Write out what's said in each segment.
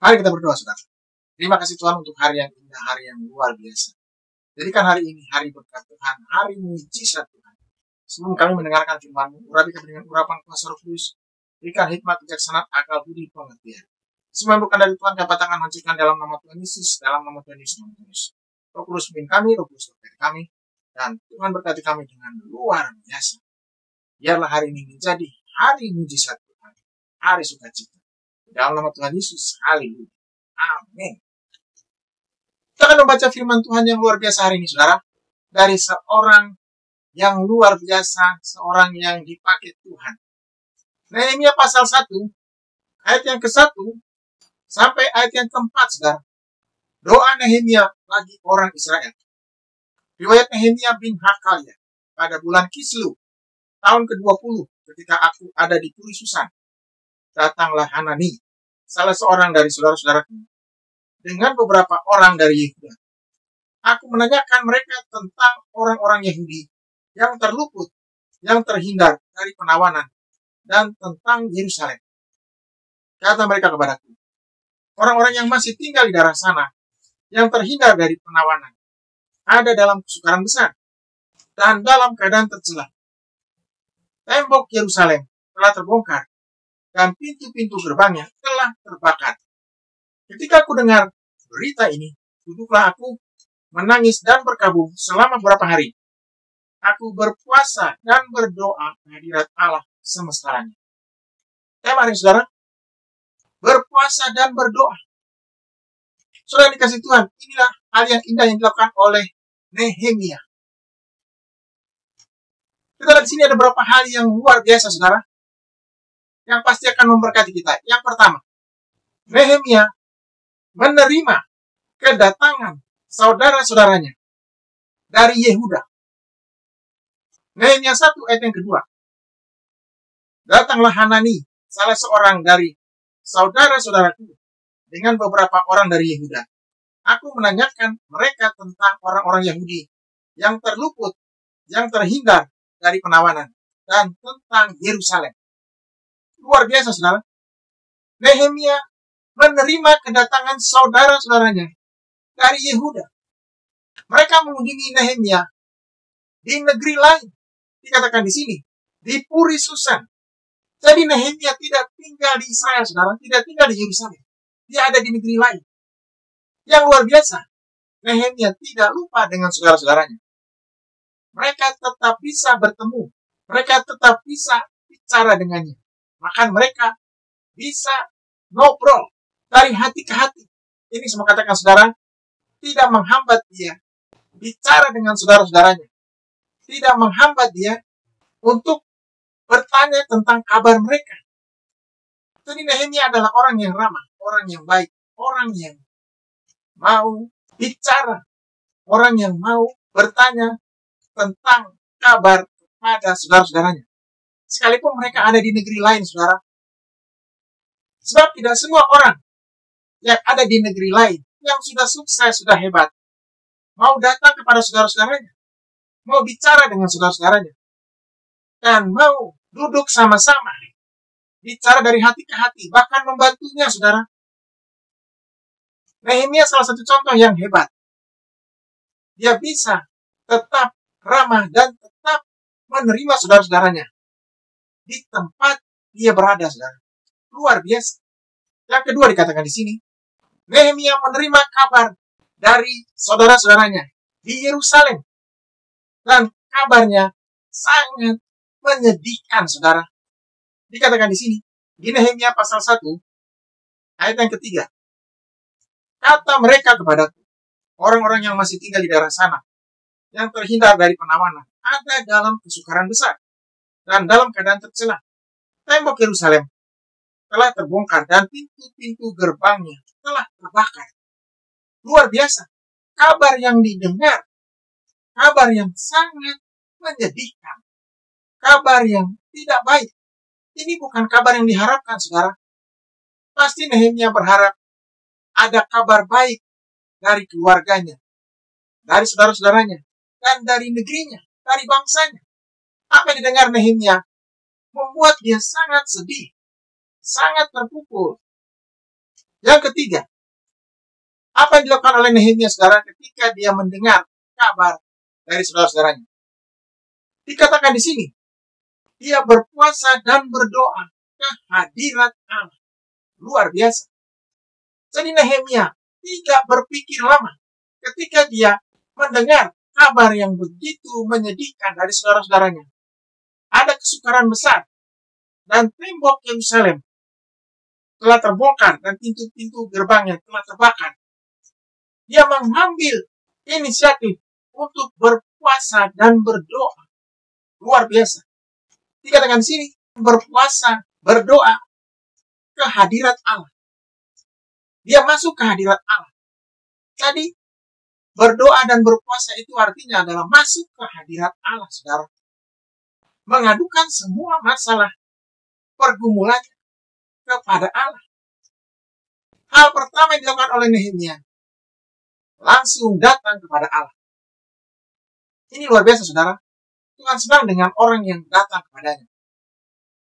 Mari kita berdoa, saudara. Terima kasih Tuhan untuk hari yang indah, hari yang luar biasa. Jadikan hari ini hari berkat Tuhan, hari mujizat Tuhan. Sebelum kami mendengarkan firman-Mu, urapi kami dengan urapan kuasa Roh Kudus. Berikan hikmat, kebijaksanaan, akal, budi, pengertian. Semua yang bukan dari Tuhan, dapat tangan hancurkan dalam nama Tuhan Yesus, dalam nama Tuhan Yesus, nama Tuhan Yesus. Roh Kudus pimpin kami, Roh Kudus berkati kami, dan Tuhan berkati kami dengan luar biasa. Biarlah hari ini menjadi hari mujizat Tuhan, hari sukacita. Dalam nama Tuhan Yesus, haleluya. Amin. Kita akan membaca firman Tuhan yang luar biasa hari ini, saudara. Dari seorang yang luar biasa, seorang yang dipakai Tuhan. Nehemia pasal 1, ayat yang ke-1, sampai ayat yang ke-4, saudara. Doa Nehemia bagi orang Israel. Riwayat Nehemia bin Hakalia. Pada bulan Kislew, tahun ke-20, ketika aku ada di Puri Susan, datanglah Hanani, salah seorang dari saudara-saudaraku, dengan beberapa orang dari Yehuda. Aku menanyakan mereka tentang orang-orang Yahudi yang terluput, yang terhindar dari penawanan, dan tentang Yerusalem. Kata mereka kepadaku, orang-orang yang masih tinggal di daerah sana, yang terhindar dari penawanan, ada dalam kesukaran besar, dan dalam keadaan tercela. Tembok Yerusalem telah terbongkar, dan pintu-pintu gerbangnya telah terbakar. Ketika aku dengar berita ini, duduklah aku menangis dan berkabung selama beberapa hari. Aku berpuasa dan berdoa kehadirat Allah semesta langit. Mari saudara, berpuasa dan berdoa. Saudara dikasih Tuhan, inilah hal yang indah yang dilakukan oleh Nehemia. Kita lihat di sini ada beberapa hal yang luar biasa, saudara, yang pasti akan memberkati kita. Yang pertama, Nehemia menerima kedatangan saudara-saudaranya dari Yehuda. Nehemia 1 ayat yang kedua. Datanglah Hanani, salah seorang dari saudara-saudaraku, dengan beberapa orang dari Yehuda. Aku menanyakan mereka tentang orang-orang Yahudi yang terluput, yang terhindar dari penawanan, dan tentang Yerusalem. Luar biasa, saudara. Nehemia menerima kedatangan saudara-saudaranya dari Yehuda. Mereka mengunjungi Nehemia di negeri lain. Dikatakan di sini, di Puri Susan. Jadi Nehemia tidak tinggal di Israel, saudara. Tidak tinggal di Yerusalem. Dia ada di negeri lain. Yang luar biasa, Nehemia tidak lupa dengan saudara-saudaranya. Mereka tetap bisa bertemu. Mereka tetap bisa bicara dengannya. Bahkan mereka bisa ngobrol dari hati ke hati. Ini semua katakan saudara, tidak menghambat dia bicara dengan saudara-saudaranya. Tidak menghambat dia untuk bertanya tentang kabar mereka. Jadi Nehemia adalah orang yang ramah, orang yang baik, orang yang mau bicara, orang yang mau bertanya tentang kabar kepada saudara-saudaranya. Sekalipun mereka ada di negeri lain, saudara. Sebab tidak semua orang yang ada di negeri lain, yang sudah sukses, sudah hebat, mau datang kepada saudara-saudaranya, mau bicara dengan saudara-saudaranya, dan mau duduk sama-sama, bicara dari hati ke hati, bahkan membantunya, saudara. Nehemia salah satu contoh yang hebat. Dia bisa tetap ramah dan tetap menerima saudara-saudaranya di tempat dia berada, saudara. Luar biasa. Yang kedua dikatakan di sini, Nehemia menerima kabar dari saudara-saudaranya di Yerusalem. Dan kabarnya sangat menyedihkan, saudara. Dikatakan di sini, di Nehemia pasal 1, ayat yang ketiga. Kata mereka kepadaku, orang-orang yang masih tinggal di daerah sana, yang terhindar dari penawanan, ada dalam kesukaran besar, dan dalam keadaan tercela. Tembok Yerusalem telah terbongkar, dan pintu-pintu gerbangnya telah terbakar. Luar biasa. Kabar yang didengar, kabar yang sangat menyedihkan, kabar yang tidak baik. Ini bukan kabar yang diharapkan, saudara. Pasti Nehemia berharap ada kabar baik dari keluarganya, dari saudara-saudaranya, dan dari negerinya, dari bangsanya. Apa yang didengar Nehemia membuat dia sangat sedih, sangat terpukul. Yang ketiga, apa yang dilakukan oleh Nehemia, saudara, ketika dia mendengar kabar dari saudara-saudaranya? Dikatakan di sini, dia berpuasa dan berdoa ke hadirat Allah. Luar biasa. Jadi Nehemia tidak berpikir lama ketika dia mendengar kabar yang begitu menyedihkan dari saudara-saudaranya. Ada kesukaran besar dan tembok Yerusalem telah terbongkar dan pintu-pintu gerbangnya telah terbakar. Dia mengambil inisiatif untuk berpuasa dan berdoa. Luar biasa. Dikatakan di sini, berpuasa, berdoa ke hadirat Allah. Dia masuk ke hadirat Allah. Jadi, berdoa dan berpuasa itu artinya adalah masuk ke hadirat Allah, saudara. Mengadukan semua masalah pergumulannya kepada Allah. Hal pertama yang dilakukan oleh Nehemia, langsung datang kepada Allah. Ini luar biasa, saudara. Tuhan senang dengan orang yang datang kepadanya.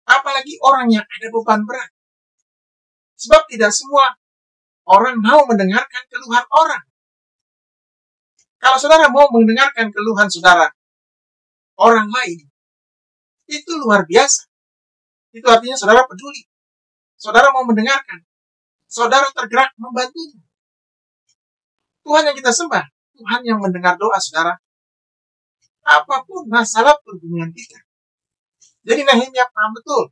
Apalagi orang yang ada beban berat. Sebab tidak semua orang mau mendengarkan keluhan orang. Kalau saudara mau mendengarkan keluhan saudara, orang lain, itu luar biasa. Itu artinya saudara peduli. Saudara mau mendengarkan. Saudara tergerak membantunya. Tuhan yang kita sembah, Tuhan yang mendengar doa saudara. Apapun masalah pergumulan kita. Jadi Nehemia paham betul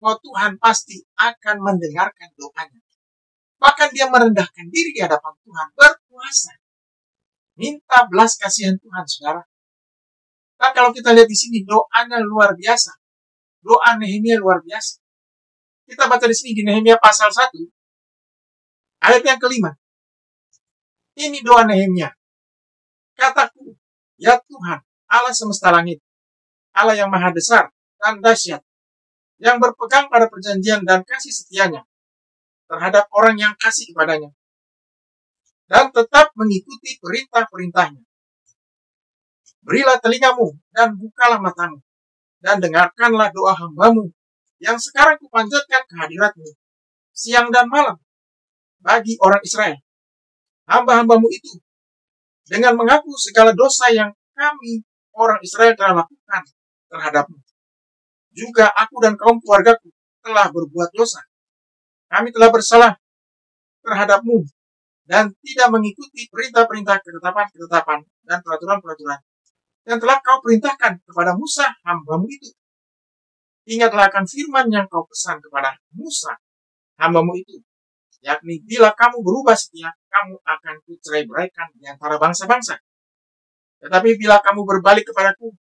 bahwa Tuhan pasti akan mendengarkan doanya. Bahkan dia merendahkan diri di hadapan Tuhan, berpuasa. Minta belas kasihan Tuhan, saudara. Dan kalau kita lihat di sini, doanya luar biasa. Doa Nehemia luar biasa. Kita baca di sini di Nehemia pasal 1, ayat yang kelima. Ini doa Nehemia. Kataku, ya Tuhan, Allah semesta langit, Allah yang maha besar dan dahsyat, yang berpegang pada perjanjian dan kasih setianya terhadap orang yang kasih kepadanya, dan tetap mengikuti perintah-perintahnya. Berilah telingamu dan bukalah matamu, dan dengarkanlah doa hambamu yang sekarang kupanjatkan ke hadiratmu siang dan malam bagi orang Israel, hamba-hambamu itu, dengan mengaku segala dosa yang kami orang Israel telah lakukan terhadapmu. Juga aku dan kaum keluargaku telah berbuat dosa. Kami telah bersalah terhadapmu dan tidak mengikuti perintah-perintah, ketetapan-ketetapan dan peraturan-peraturan yang telah kau perintahkan kepada Musa hambamu itu. Ingatlah akan firman yang kau pesan kepada Musa hambamu itu, yakni bila kamu berubah setia, kamu akan kucerai-beraikan di antara bangsa-bangsa. Tetapi bila kamu berbalik kepadaku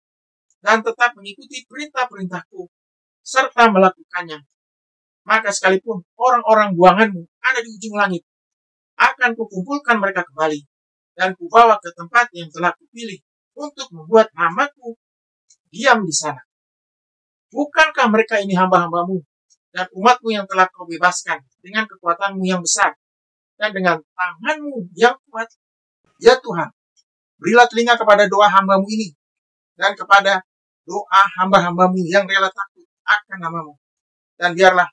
dan tetap mengikuti perintah-perintahku serta melakukannya, maka sekalipun orang-orang buanganmu ada di ujung langit, akan kukumpulkan mereka kembali dan kubawa ke tempat yang telah kupilih untuk membuat namaku diam di sana. Bukankah mereka ini hamba-hambamu dan umatmu yang telah kau bebaskan dengan kekuatanmu yang besar dan dengan tanganmu yang kuat? Ya Tuhan, berilah telinga kepada doa hambamu ini dan kepada doa hamba-hambamu yang rela takut akan namamu. Dan biarlah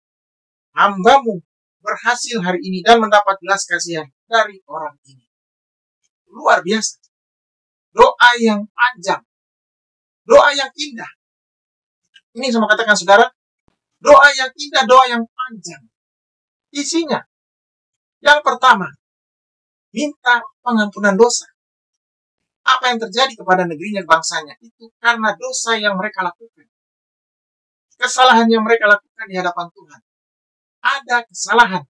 hambamu berhasil hari ini dan mendapat belas kasihan dari orang ini. Luar biasa. Doa yang panjang. Doa yang indah. Ini sama katakan saudara, doa yang indah, doa yang panjang. Isinya, yang pertama, minta pengampunan dosa. Apa yang terjadi kepada negerinya, bangsanya, itu karena dosa yang mereka lakukan. Kesalahan yang mereka lakukan di hadapan Tuhan. Ada kesalahan.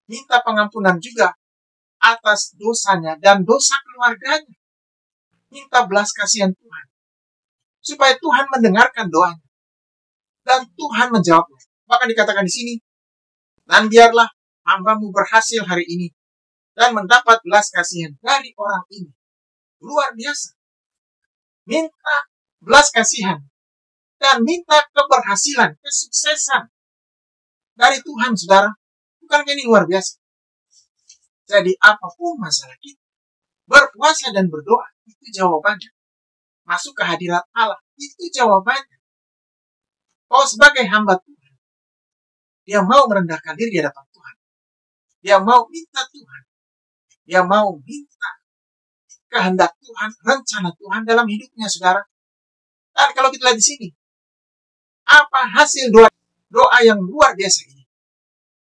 Minta pengampunan juga atas dosanya dan dosa keluarganya. Minta belas kasihan Tuhan. Supaya Tuhan mendengarkan doanya. Dan Tuhan menjawabnya. Bahkan dikatakan di sini, dan biarlah hambamu berhasil hari ini dan mendapat belas kasihan dari orang ini. Luar biasa. Minta belas kasihan dan minta keberhasilan, kesuksesan dari Tuhan, saudara. Bukankah ini luar biasa? Jadi apapun masalah kita, berpuasa dan berdoa, itu jawabannya. Masuk ke hadirat Allah, itu jawabannya. Oh, sebagai hamba Tuhan, dia mau merendahkan diri di hadapan Tuhan. Dia mau minta Tuhan. Dia mau minta kehendak Tuhan, rencana Tuhan dalam hidupnya, saudara. Dan kalau kita lihat di sini, apa hasil doa yang luar biasa ini?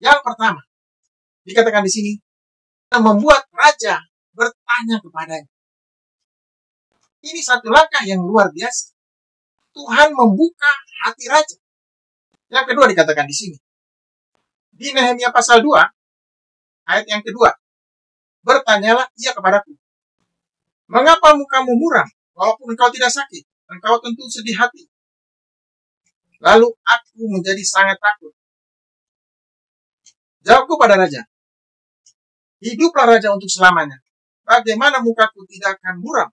Yang pertama, dikatakan di sini, membuat raja bertanya kepadanya. Ini satu langkah yang luar biasa. Tuhan membuka hati raja. Yang kedua dikatakan di sini. Di Nehemia pasal 2, ayat yang kedua. Bertanyalah ia kepadaku. Mengapa mukamu muram, walaupun engkau tidak sakit? Engkau tentu sedih hati. Lalu aku menjadi sangat takut. Jawabku pada raja. Hiduplah raja untuk selamanya. Bagaimana mukaku tidak akan muram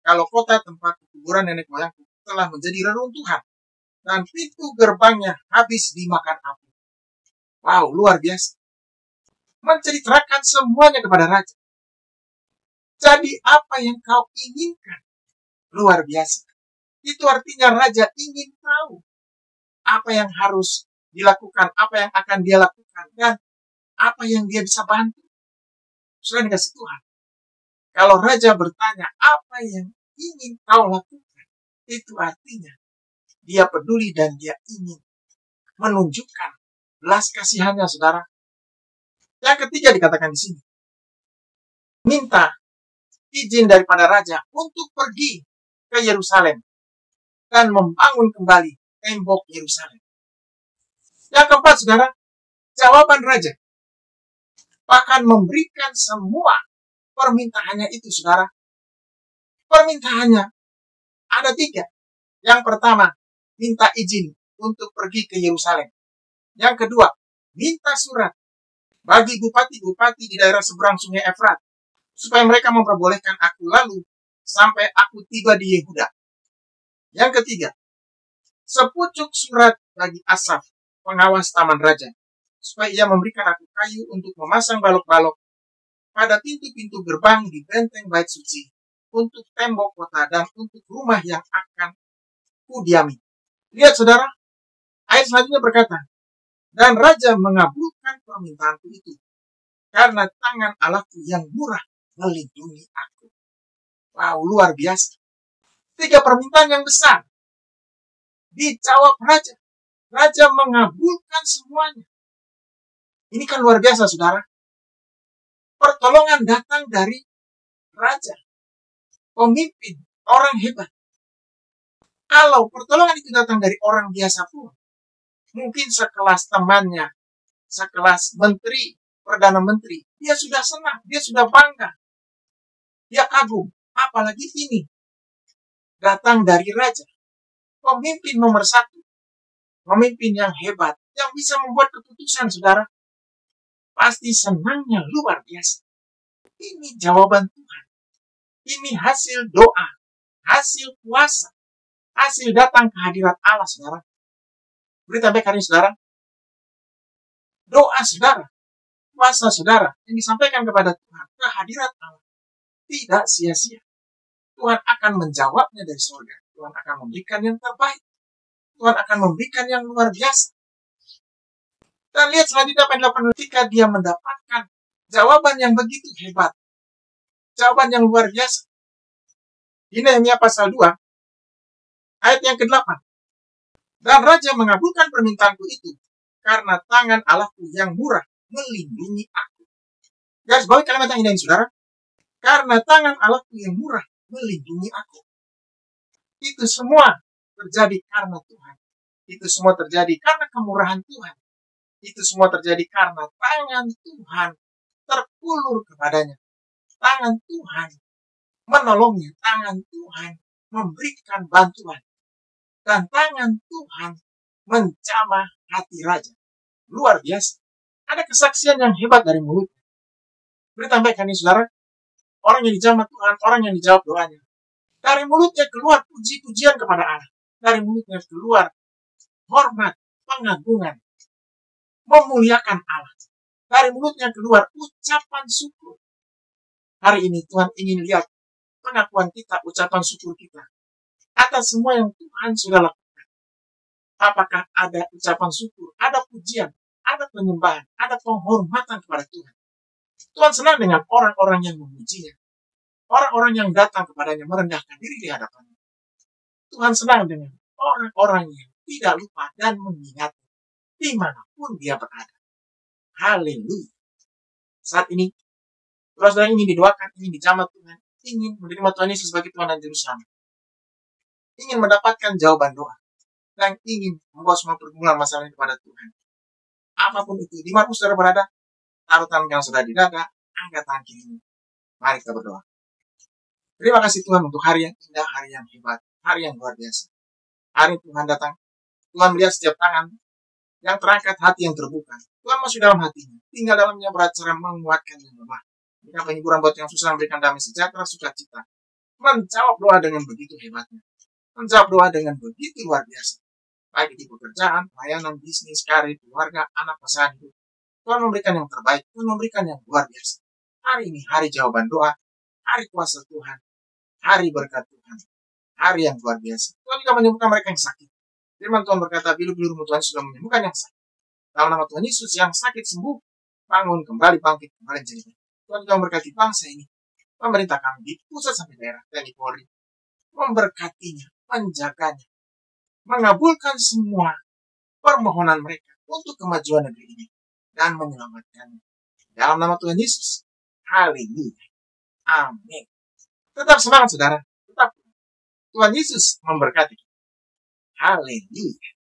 kalau kota tempat kuburan nenek moyangku telah menjadi reruntuhan dan pintu gerbangnya habis dimakan api. Wow, luar biasa. Menceritakan semuanya kepada raja. Jadi apa yang kau inginkan? Luar biasa. Itu artinya raja ingin tahu apa yang harus dilakukan, apa yang akan dia lakukan, dan apa yang dia bisa bantu. Sudah dikasih Tuhan. Kalau raja bertanya apa yang ingin kau lakukan, itu artinya dia peduli dan dia ingin menunjukkan belas kasihannya, saudara. Yang ketiga dikatakan di sini, minta izin daripada raja untuk pergi ke Yerusalem dan membangun kembali tembok Yerusalem. Yang keempat, saudara, jawaban raja bahkan memberikan semua permintaannya itu, saudara. Permintaannya ada 3. Yang pertama, minta izin untuk pergi ke Yerusalem. Yang kedua, minta surat bagi bupati-bupati di daerah seberang sungai Efrat, supaya mereka memperbolehkan aku lalu sampai aku tiba di Yehuda. Yang ketiga, sepucuk surat bagi Asaf, pengawas taman raja, supaya ia memberikan aku kayu untuk memasang balok-balok pada pintu-pintu gerbang di benteng bait suci, untuk tembok kota dan untuk rumah yang akan kudiami. Lihat, saudara, ayat selanjutnya berkata, dan raja mengabulkan permintaanku itu, karena tangan Allahku yang murah melindungi aku. Wow, luar biasa. 3 permintaan yang besar dijawab raja. Raja mengabulkan semuanya. Ini kan luar biasa, saudara. Pertolongan datang dari raja, pemimpin, orang hebat. Kalau pertolongan itu datang dari orang biasa pun, mungkin sekelas temannya, sekelas menteri, perdana menteri, dia sudah senang, dia sudah bangga, dia kagum. Apalagi ini datang dari raja, pemimpin nomor 1, pemimpin yang hebat, yang bisa membuat keputusan, saudara. Pasti senangnya luar biasa. Ini jawaban Tuhan. Ini hasil doa, hasil puasa, hasil datang ke hadirat Allah, saudara. Berita baik hari ini, saudara. Doa saudara, puasa saudara yang disampaikan kepada Tuhan, ke hadirat Allah, tidak sia-sia. Tuhan akan menjawabnya dari surga. Tuhan akan memberikan yang terbaik. Tuhan akan memberikan yang luar biasa. Dan lihat selanjutnya apa yang dilakukan ketika dia mendapatkan jawaban yang begitu hebat. Jawaban yang luar biasa. Di Nehemia pasal 2, ayat yang ke-8. Dan raja mengabulkan permintaanku itu, karena tangan Allahku yang murah melindungi aku. Garis bawahi kalimat yang indah ini, saudara. Karena tangan Allahku yang murah melindungi aku. Itu semua terjadi karena Tuhan. Itu semua terjadi karena kemurahan Tuhan. Itu semua terjadi karena tangan Tuhan terulur kepadanya. Tangan Tuhan menolongnya. Tangan Tuhan memberikan bantuan. Dan tangan Tuhan menjamah hati raja. Luar biasa. Ada kesaksian yang hebat dari mulut. Berita baik ini, saudara. Orang yang dijamah Tuhan, orang yang dijawab doanya. Dari mulutnya keluar puji-pujian kepada Allah. Dari mulutnya keluar hormat, pengagungan, memuliakan Allah. Dari mulutnya keluar ucapan syukur. Hari ini Tuhan ingin lihat pengakuan kita, ucapan syukur kita atas semua yang Tuhan sudah lakukan. Apakah ada ucapan syukur, ada pujian, ada penyembahan, ada penghormatan kepada Tuhan. Tuhan senang dengan orang-orang yang memujinya. Orang-orang yang datang kepadanya merendahkan diri di hadapannya. Tuhan senang dengan orang-orang yang tidak lupa dan mengingat dimanapun dia berada. Haleluya. Saat ini, saudara ingin didoakan, ingin dijamah Tuhan, ingin menerima Tuhan Yesus sebagai Tuhan dan Juru Selamat, ingin mendapatkan jawaban doa, dan ingin membawa semua pergumulan masalah kepada Tuhan. Apapun itu, di mana saudara berada, taruh tangan kanan saudara di dada, angkat tangan kiri. Mari kita berdoa. Terima kasih Tuhan untuk hari yang indah, hari yang hebat, hari yang luar biasa. Hari Tuhan datang, Tuhan melihat setiap tangan yang terangkat, hati yang terbuka. Tuhan masuk dalam hatinya, tinggal dalamnya beracara menguatkan yang lemah. Memberikan penghiburan buat yang susah, memberikan damai sejahtera, sukacita. Menjawab doa dengan begitu hebatnya. Menjawab doa dengan begitu luar biasa. Baik di pekerjaan, pelayanan, bisnis, karir, keluarga, anak, pasangan hidup. Tuhan memberikan yang terbaik, Tuhan memberikan yang luar biasa. Hari ini hari jawaban doa, hari kuasa Tuhan, hari berkat Tuhan, hari yang luar biasa. Tuhan juga menyembuhkan mereka yang sakit. Firman Tuhan berkata, bilu-bilu Tuhan sudah menyembuhkan yang sakit. Dalam nama Tuhan Yesus, yang sakit sembuh, bangun kembali, bangkit kembali jadi baik. Tuhan juga memberkati bangsa ini, pemerintah kami di pusat sampai daerah, TNI Polri, memberkatinya, menjaganya, mengabulkan semua permohonan mereka untuk kemajuan negeri ini dan menyelamatkannya. Dalam nama Tuhan Yesus, haleluya, amin. Tetap semangat saudara, tetap Tuhan Yesus memberkati. Haleluya.